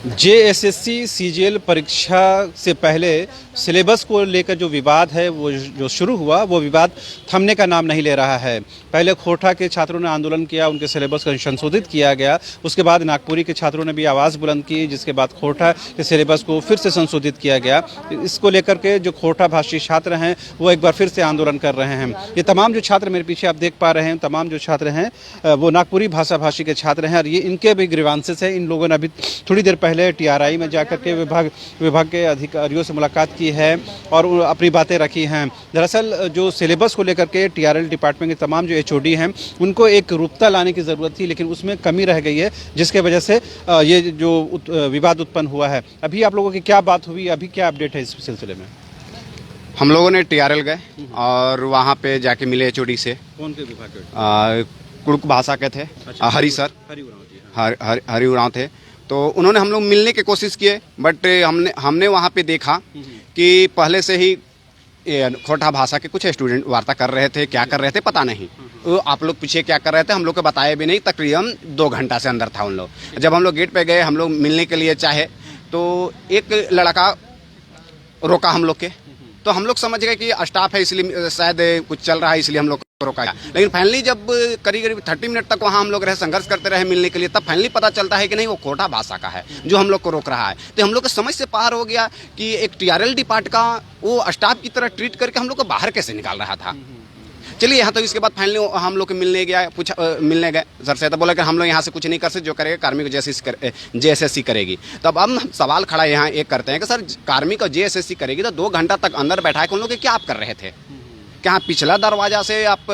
JSSC CGL परीक्षा से पहले सिलेबस को लेकर जो विवाद है वो जो शुरू हुआ वो विवाद थमने का नाम नहीं ले रहा है। पहले खोरठा के छात्रों ने आंदोलन किया, उनके सिलेबस को संशोधित किया गया। उसके बाद नागपुरी के छात्रों ने भी आवाज़ बुलंद की, जिसके बाद खोरठा के सिलेबस को फिर से संशोधित किया गया। इसको लेकर के जो खोरठा भाषी छात्र हैं वो एक बार फिर से आंदोलन कर रहे हैं। ये तमाम जो छात्र मेरे पीछे आप देख पा रहे हैं, तमाम जो छात्र हैं वो नागपुरी भाषा भाषी के छात्र हैं और ये इनके भी ग्रीवांसेस हैं। इन लोगों ने अभी थोड़ी देर पहले टीआरआई में जाकर के विभाग के अधिकारियों से मुलाकात की है और अपनी बातें रखी हैं। दरअसल जो सिलेबस को लेकर के टीआरएल डिपार्टमेंट के तमाम जो एचओडी हैं उनको एक रूपता लाने की ज़रूरत थी, लेकिन उसमें कमी रह गई है, जिसके वजह से ये जो विवाद उत्पन्न हुआ है। अभी आप लोगों की क्या बात हुई, अभी क्या अपडेट है इस सिलसिले में? हम लोगों ने टीआरएल गए और वहाँ पे जाके मिले एचओडी से। कौन के विभाग के? कुड़ुक भाषा के थे। अच्छा, हरी सर, हरी उरांव थे। तो उन्होंने हम लोग मिलने की कोशिश किए, बट हमने वहाँ पे देखा कि पहले से ही खोरठा भाषा के कुछ स्टूडेंट वार्ता कर रहे थे। क्या कर रहे थे पता नहीं। आप लोग पीछे क्या कर रहे थे हम लोग को बताए भी नहीं। तकरीबन 2 घंटा से अंदर था उन लोग। जब हम लोग गेट पे गए, हम लोग मिलने के लिए चाहे तो एक लड़का रोका हम लोग के। तो हम लोग समझ गए कि स्टाफ है, इसलिए शायद कुछ चल रहा है, इसलिए हम लोग को रोका गया। लेकिन फाइनली जब करीब 30 मिनट तक वहाँ हम लोग रहे, संघर्ष करते रहे मिलने के लिए, तब फाइनली पता चलता है कि नहीं, वो खोरठा भाषा का है जो हम लोग को रोक रहा है। तो हम लोग को समझ से पार हो गया कि एक टीआरएल डिपार्ट का वो स्टाफ की तरह ट्रीट करके हम लोग को बाहर कैसे निकाल रहा था। चलिए यहाँ तो इसके बाद फाइनली हम लोग मिलने गया, मिलने गए सर से। तो बोला कि हम लोग यहाँ से कुछ नहीं कर सकते, जो करेगा कार्मिक जेएसएससी करेगी। तब हम सवाल खड़ा यहाँ एक करते हैं कि सर कार्मिक और जेएसएससी करेगी तो 2 घंटा तक अंदर बैठा के उन लोग के क्या आप कर रहे थे? क्या पिछला दरवाजा से आप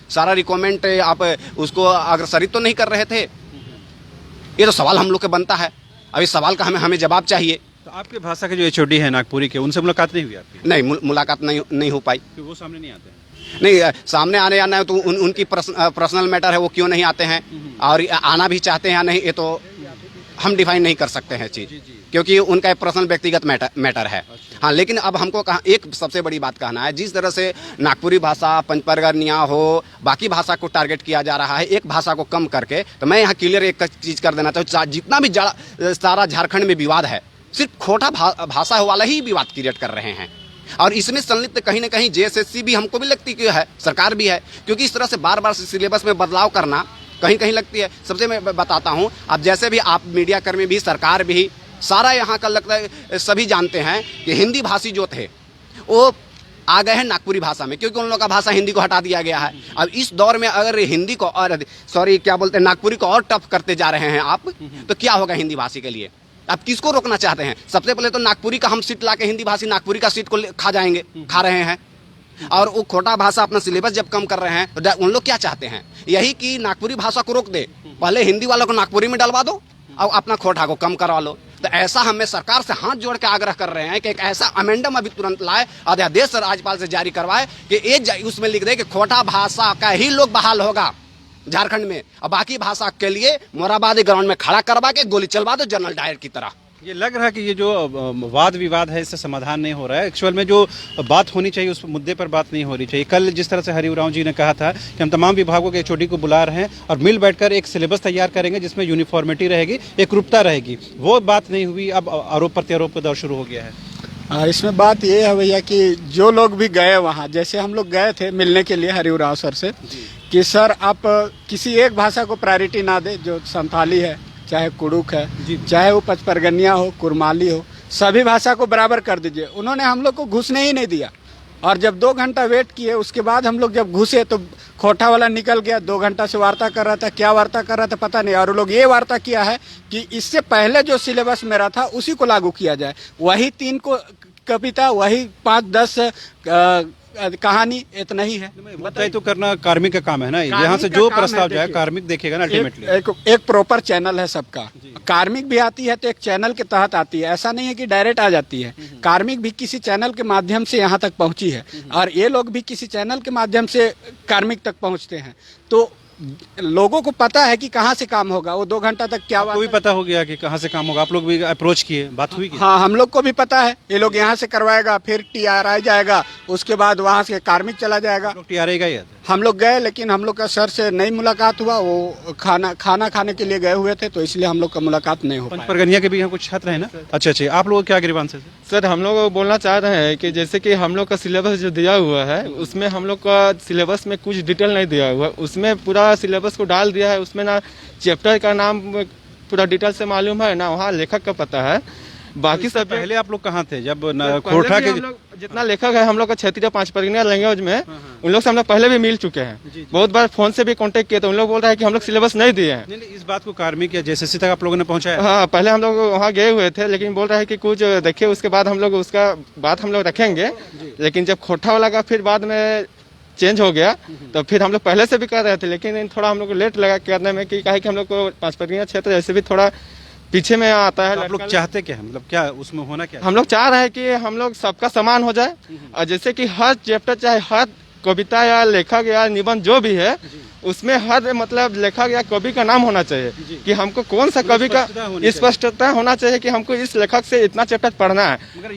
सारा रिक्वायरमेंट आप उसको अग्रसरित तो नहीं कर रहे थे? ये तो सवाल हम लोग के बनता है। अब इस सवाल का हमें जवाब चाहिए। तो आपके भाषा के जो एचओडी है नागपुरी के, उनसे मुलाकात नहीं हुई आपकी? नहीं, मुलाकात नहीं हो पाई। कि वो सामने नहीं आते हैं? नहीं, सामने आने आना है तो उनकी पर्सनल मैटर है, वो क्यों नहीं आते हैं और आना भी चाहते हैं या नहीं, ये तो हम डिफाइन नहीं कर सकते हैं चीज़, क्योंकि उनका एक पर्सनल व्यक्तिगत मैटर है। हाँ, लेकिन अब हमको एक सबसे बड़ी बात कहना है, जिस तरह से नागपुरी भाषा, पंचपरगनिया हो, बाकी भाषा को टारगेट किया जा रहा है एक भाषा को कम करके, तो मैं यहाँ क्लियर एक चीज़ कर देना चाहूँ। जितना भी सारा झारखंड में विवाद है, सिर्फ खोरठा भाषा वाला ही विवाद क्रिएट कर रहे हैं। और इसमें संलिप्त कहीं ना कहीं जेएसएससी भी हमको भी लगती है, सरकार भी है, क्योंकि इस तरह से बार बार सिलेबस में बदलाव करना कहीं कहीं लगती है। सबसे मैं बताता हूँ, अब जैसे भी आप मीडिया कर्मी भी, सरकार भी, सारा यहाँ का लगता है सभी जानते हैं कि हिंदी भाषी जो थे वो आ गए हैं नागपुरी भाषा में, क्योंकि उन लोगों का भाषा हिंदी को हटा दिया गया है। अब इस दौर में अगर हिंदी को और नागपुरी को और टफ करते जा रहे हैं आप, तो क्या होगा हिंदी भाषी के लिए? आप किसको रोकना चाहते हैं? सबसे पहले तो नागपुरी का हम सीट ला के हिंदी भाषी नागपुरी का सीट को खा रहे हैं। और वो खोरठा भाषा अपना सिलेबस जब कम कर रहे हैं तो उन लोग क्या चाहते हैं? यही कि नागपुरी भाषा को रोक दे, पहले हिंदी वालों को नागपुरी में डलवा दो और अपना खोरठा को कम करवा लो। तो ऐसा हमें सरकार से हाथ जोड़ के आग्रह कर रहे हैं कि एक ऐसा अमेंडम अभी तुरंत लाए, अध्यादेश राज्यपाल से जारी करवाए कि उसमें लिख दे कि खोरठा भाषा का ही लोग बहाल होगा झारखंड में, और बाकी भाषा के लिए मोराबादी ग्राउंड में खड़ा करवा के गोली चलवा दो जनरल डायर की तरह। ये लग रहा है कि ये जो वाद विवाद है इससे समाधान नहीं हो रहा है। एक्चुअल में जो बात होनी चाहिए उस मुद्दे पर बात नहीं हो रही चाहिए। कल जिस तरह से हरी उरांव जी ने कहा था कि हम तमाम विभागों के एचओडी को बुला रहे हैं और मिल बैठकर एक सिलेबस तैयार करेंगे जिसमें यूनिफॉर्मिटी रहेगी, एक रूपता रहेगी, वो बात नहीं हुई। अब आरोप प्रत्यारोप का दौर शुरू हो गया है। इसमें बात ये है भैया कि जो लोग भी गए वहाँ, जैसे हम लोग गए थे मिलने के लिए हरी उरांव सर से, कि सर आप किसी एक भाषा को प्रायोरिटी ना दे, जो संथाली है, चाहे कुड़ुक है, चाहे वो पचपरगनिया हो, कुरमाली हो, सभी भाषा को बराबर कर दीजिए। उन्होंने हम लोग को घुसने ही नहीं दिया। और जब 2 घंटा वेट किए, उसके बाद हम लोग जब घुसे तो खोरठा वाला निकल गया। 2 घंटा से वार्ता कर रहा था, क्या वार्ता कर रहा था पता नहीं। और लोग ये वार्ता किया है कि इससे पहले जो सिलेबस मेरा था उसी को लागू किया जाए, वही 3 को कविता, वही 5-10 कहानी, इतना ही है। बताइए, तो करना कार्मिक का काम है ना। यहाँ से जो प्रस्ताव जाए कार्मिक देखेगा ना अल्टीमेटली। एक प्रॉपर चैनल है सबका। कार्मिक भी आती है तो एक चैनल के तहत आती है, ऐसा नहीं है कि डायरेक्ट आ जाती है। कार्मिक भी किसी चैनल के माध्यम से यहाँ तक पहुँची है और ये लोग भी किसी चैनल के माध्यम से कार्मिक तक पहुँचते हैं। तो लोगों को पता है कि कहाँ से काम होगा। वो 2 घंटा तक क्या आपको भी पता हो गया कि कहाँ से काम होगा? आप लोग भी अप्रोच किए, बात हुई? हाँ, हम लोग को भी पता है। ये लोग यहाँ से करवाएगा, फिर टीआरआई जाएगा, उसके बाद वहाँ से कार्मिक चला जाएगा। टीआरआई का ही हम लोग गए, लेकिन हम लोग का सर से नहीं मुलाकात हुआ। वो खाना खाने के लिए गए हुए थे, तो इसलिए हम लोग का मुलाकात नहीं हो पाया। पंचपरगनिया के भी यहाँ कुछ छात्र हैं ना? अच्छा अच्छा, आप लोग क्या ग्रीवांस है? सर हम लोग बोलना चाह रहे हैं कि जैसे कि हम लोग का सिलेबस जो दिया हुआ है उसमें हम लोग का सिलेबस में कुछ डिटेल नहीं दिया हुआ है। उसमें पूरा सिलेबस को डाल दिया है, उसमें ना चैप्टर का नाम पूरा डिटेल से मालूम है ना वहाँ लेखक का पता है। बाकी सब पहले आप लोग कहाँ थे जब पहले खोरठा भी के? हम लोग जितना लेखक है हम लोग का क्षेत्रीय पंचपरगनिया लैंग्वेज में उन लोग से हम लोग पहले भी मिल चुके हैं। बहुत बार फोन से भी कांटेक्ट किए तो उन लोग बोल रहे हैं कि हम लोग सिलेबस नहीं दिए हैं। नहीं, इस बात को कार्मिक या जेएसएससी तक आप लोगों ने पहुंचाया? हाँ, पहले हम लोग वहाँ गए हुए थे, लेकिन बोल रहे हैं कि कुछ देखिए उसके बाद हम लोग उसका बात हम लोग रखेंगे। लेकिन जब खोरठा वाला का फिर बाद में चेंज हो गया तो फिर हम लोग पहले से भी कर रहे थे, लेकिन थोड़ा हम लोग को लेट लगा करने में कि कहा कि हम लोग को पंचपरगनिया क्षेत्र जैसे भी थोड़ा पीछे में आता है। तो आप लोग चाहते क्या है, मतलब क्या उसमें होना क्या है? हम लोग चाह रहे हैं कि हम लोग सबका समान हो जाए और जैसे कि हर चैप्टर चाहे हर कविता या लेखक या निबंध जो भी है उसमें हर मतलब लेखक या कवि का नाम होना चाहिए कि हमको कौन सा कवि का स्पष्टता होना चाहिए कि हमको इस लेखक से इतना चैप्टर पढ़ना है। मगर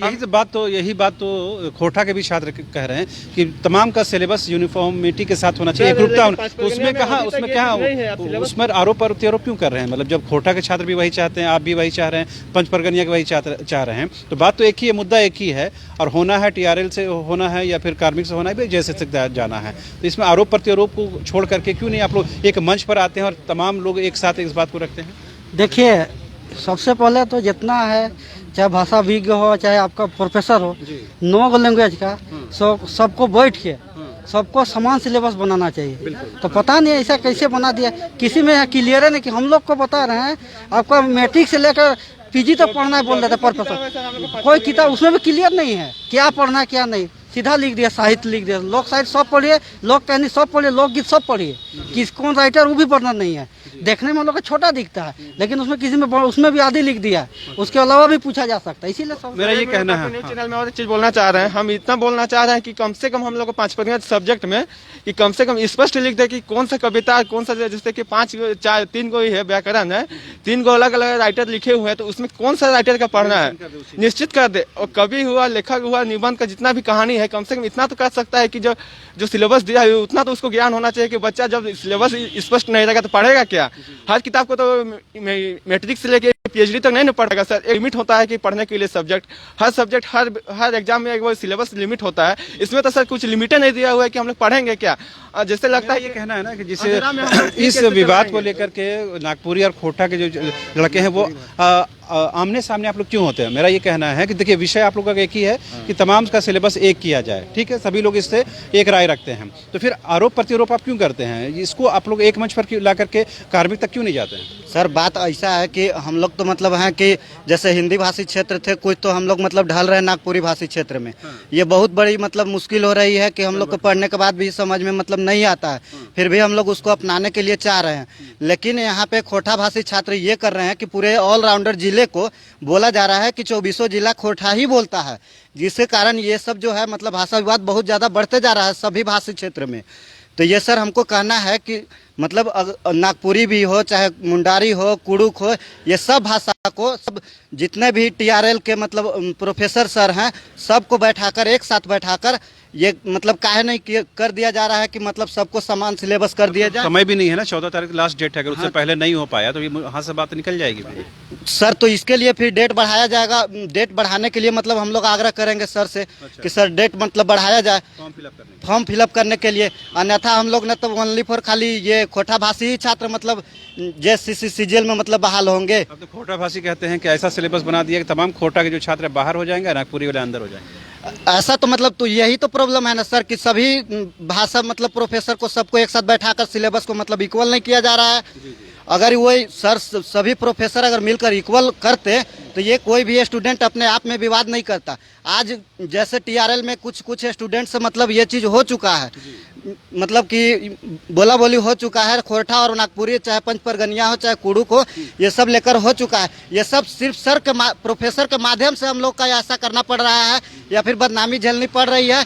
यही बात तो खोरठा के भी छात्र कह रहे हैं कि तमाम का सिलेबस यूनिफॉर्मिटी के साथ होना चाहिए, एकरूपता होना। तो उसमें आरोप प्रत्यारोप क्यों कर रहे हैं? मतलब जब खोरठा के छात्र भी वही चाहते हैं, आप भी वही चाह रहे हैं, पंचपरगनिया के वही चाह रहे हैं, तो बात तो एक ही है, मुद्दा एक ही है। और होना है टीआरएल से होना है या फिर कार्मिक से होना है, जैसे जाना है। तो इसमें आरोप प्रत्यारोप को छोड़ करके क्यों नहीं आप लोग एक मंच पर आते हैं और तमाम लोग एक साथ इस बात को रखते हैं? देखिए, सबसे पहले तो जितना है, चाहे भाषा विज्ञ हो चाहे आपका प्रोफेसर हो, 9 लैंग्वेज का सबको बैठ के सबको समान सिलेबस बनाना चाहिए। तो पता नहीं ऐसा कैसे बना दिया, किसी में क्लियर है नहीं कि हम लोग को बता रहे हैं आपका मैट्रिक से लेकर पीजी तक पढ़ना है बोल रहे थे प्रोफेसर। कोई किताब उसमें भी क्लियर नहीं है क्या पढ़ना है क्या नहीं, सीधा लिख दिया साहित्य लिख दिया। लोक साहित्य सब पढ़िए, लोक कहानी सब पढ़िए, लोकगीत सब पढ़िए, किस कौन राइटर वो भी पढ़ना नहीं है। देखने में हम लोग को छोटा दिखता है, लेकिन उसमें किसी में उसमें भी आधी लिख दिया, उसके अलावा भी पूछा जा सकता है। इसीलिए मेरा ये कहना है, न्यूज़ चैनल में और चीज बोलना चाह रहे हैं, हम इतना बोलना चाह रहे हैं कि कम से कम हम लोग को पंचपरगनिया सब्जेक्ट में कि कम से कम स्पष्ट लिख दे कि कौन सा कविता कौन सा, जैसे कि 3 गो ही है व्याकरण है, 3 गो अलग अलग राइटर लिखे हुए हैं, तो उसमें कौन सा राइटर का पढ़ना है निश्चित कर दे। और कवि हुआ, लेखक हुआ, निबंध का जितना भी कहानी है, कम से कम इतना तो कर सकता है कि जो सिलेबस दिया है उतना तो उसको ज्ञान होना चाहिए कि बच्चा जब सिलेबस स्पष्ट नहीं रहेगा तो पढ़ेगा क्या। हर किताब को तो मैट्रिक से लेके पीएचडी तक नहीं ना पढ़ेगा सर। एक लिमिट होता है कि पढ़ने के लिए सब्जेक्ट हर एग्जाम में एक वो सिलेबस लिमिट होता है। इसमें तो सर कुछ लिमिट नहीं दिया हुआ है कि हम लोग पढ़ेंगे क्या। जैसे लगता है ये कहना है ना कि जिसे इस विवाद को लेकर के नागपुरी और खोरठा के जो लड़के हैं वो आमने सामने आप लोग क्यों होते हैं? मेरा ये कहना है कि देखिए, विषय आप लोगों का एक ही है कि तमाम का सिलेबस एक किया जाए, ठीक है, सभी लोग इससे एक राय रखते हैं। तो फिर आरोप प्रत्यारोप आप क्यों करते हैं? इसको आप लोग एक मंच पर ला करके कार्मिक तक क्यों नहीं जाते हैं? सर बात ऐसा है कि हम लोग तो मतलब हैं कि जैसे हिंदी भाषी क्षेत्र थे कुछ, तो हम लोग मतलब ढल रहे हैं नागपुरी भाषी क्षेत्र में। ये बहुत बड़ी मतलब मुश्किल हो रही है कि हम लोग को पढ़ने के बाद भी समझ में मतलब नहीं आता है, फिर भी हम लोग उसको अपनाने के लिए चाह रहे हैं। लेकिन यहाँ पे खोरठा भाषी छात्र ये कर रहे हैं कि पूरे ऑलराउंडर जिले को बोला जा रहा है कि 24 जिला खोरठा ही बोलता है, जिसके कारण ये सब जो है मतलब भाषा विवाद बहुत ज़्यादा बढ़ते जा रहा है सभी भाषी क्षेत्र में। तो ये सर हमको कहना है कि मतलब नागपुरी भी हो चाहे मुंडारी हो कुड़ुक हो, ये सब भाषा को सब जितने भी टीआरएल के मतलब प्रोफेसर सर हैं सबको बैठाकर एक साथ बैठाकर ये मतलब काहे नहीं कर दिया जा रहा है कि मतलब सबको समान सिलेबस कर दिया जाए। समय भी नहीं है ना, 14 तारीख लास्ट डेट है, अगर उससे पहले नहीं हो पाया तो ये यहाँ से बात निकल जाएगी सर। तो इसके लिए फिर डेट बढ़ाया जाएगा। डेट बढ़ाने के लिए मतलब हम लोग आग्रह करेंगे सर से कि सर डेट मतलब बढ़ाया जाए फॉर्म फिलअप करने के लिए। अन्यथा हम लोग न तो ओनली फॉर खाली ये खोरठा भाषी ही छात्र मतलब जेएससीसी सीजीएल में मतलब बहाल होंगे। अब तो खोरठा भाषी कहते हैं कि ऐसा सिलेबस बना दिया कि तमाम खोरठा के जो छात्र बाहर हो जाएंगे, नागपुरी वाले अंदर हो जाएंगे। ऐसा तो मतलब तो यही तो प्रॉब्लम है ना सर कि सभी भाषा मतलब प्रोफेसर को सबको एक साथ बैठाकर सिलेबस को मतलब इक्वल नहीं किया जा रहा है। अगर वही सर सभी प्रोफेसर अगर मिलकर इक्वल करते तो ये कोई भी स्टूडेंट अपने आप में विवाद नहीं करता। आज जैसे टीआरएल में कुछ स्टूडेंट से मतलब ये चीज़ हो चुका है, मतलब कि बोला बोली हो चुका है। खोरठा और नागपुरी चाहे पंचपरगनिया हो चाहे कुड़ुक हो, ये सब लेकर हो चुका है। ये सब सिर्फ सर के प्रोफेसर के माध्यम से हम लोग का ऐसा करना पड़ रहा है या फिर बदनामी झेलनी पड़ रही है।